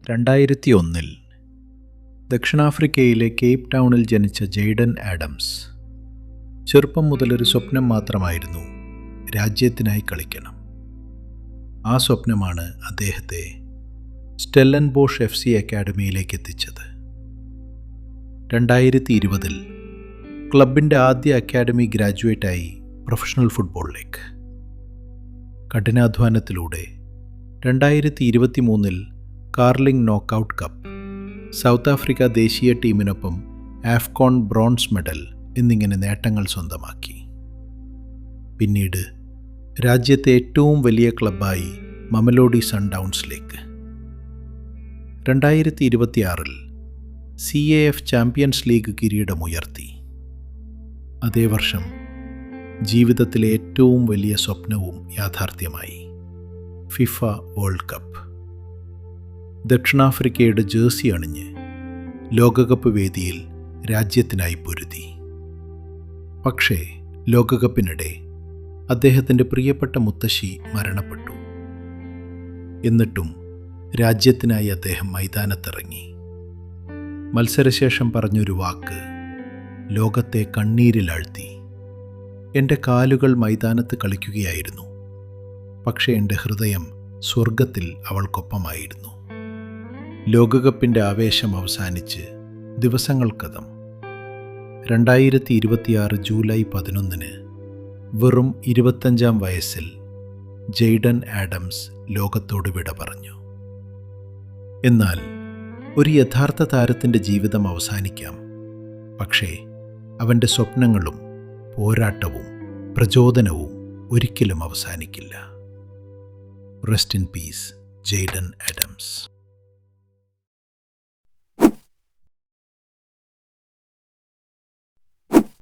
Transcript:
2001 ദക്ഷിണാഫ്രിക്കയിലെ കേപ്പ് ടൗണിൽ ജനിച്ച ജെയ്ഡൻ ആഡംസ് ചെറുപ്പം മുതലൊരു സ്വപ്നം മാത്രമായിരുന്നു, രാജ്യത്തിനായി കളിക്കണം. ആ സ്വപ്നമാണ് അദ്ദേഹത്തെ സ്റ്റെല്ലൻബോഷ് FC അക്കാഡമിയിലേക്ക് എത്തിച്ചത്. 2020 ക്ലബിൻ്റെ ആദ്യ അക്കാഡമി ഗ്രാജുവേറ്റായി പ്രൊഫഷണൽ ഫുട്ബോളിലേക്ക്. കഠിനാധ്വാനത്തിലൂടെ 2023 Carling knockout cup, South Africa ദേശീയ ടീമിനൊപ്പം ആഫ്കോൺ ബ്രോൺസ് മെഡൽ എന്നിങ്ങനെ നേട്ടങ്ങൾ സ്വന്തമാക്കി. പിന്നീട് രാജ്യത്തെ ഏറ്റവും വലിയ ക്ലബ്ബായി മമലോഡി സൺഡൗൺസിലേക്ക്. 2026 CAF ചാമ്പ്യൻസ് ലീഗ് കിരീടമുയർത്തി. അതേ വർഷം ജീവിതത്തിലെ ഏറ്റവും വലിയ സ്വപ്നവും യാഥാർത്ഥ്യമായി, ഫിഫ വേൾഡ് കപ്പ്. ദക്ഷിണാഫ്രിക്കയുടെ ജേഴ്സി അണിഞ്ഞ് ലോകകപ്പ് വേദിയിൽ രാജ്യത്തിനായി പൊരുതി. പക്ഷേ ലോകകപ്പിനിടെ അദ്ദേഹത്തിൻ്റെ പ്രിയപ്പെട്ട മുത്തശ്ശി മരണപ്പെട്ടു. എന്നിട്ടും രാജ്യത്തിനായി അദ്ദേഹം മൈതാനത്തിറങ്ങി. മത്സരശേഷം പറഞ്ഞൊരു വാക്ക് ലോകത്തെ കണ്ണീരിലാഴ്ത്തി. എൻ്റെ കാലുകൾ മൈതാനത്ത് കളിക്കുകയായിരുന്നു, പക്ഷേ എൻ്റെ ഹൃദയം സ്വർഗത്തിൽ അവൾക്കൊപ്പമായിരുന്നു. ലോകകപ്പിൻ്റെ ആവേശം അവസാനിച്ച് ദിവസങ്ങൾക്കകം 2026 ജൂലൈ 11 വെറും 25 വയസ്സിൽ ജെയ്ഡൻ ആഡംസ് ലോകത്തോട് വിട പറഞ്ഞു. എന്നാൽ ഒരു യഥാർത്ഥ താരത്തിൻ്റെ ജീവിതം അവസാനിക്കാം, പക്ഷേ അവൻ്റെ സ്വപ്നങ്ങളും പോരാട്ടവും പ്രചോദനവും ഒരിക്കലും അവസാനിക്കില്ല. Rest in peace, Jayden Adams.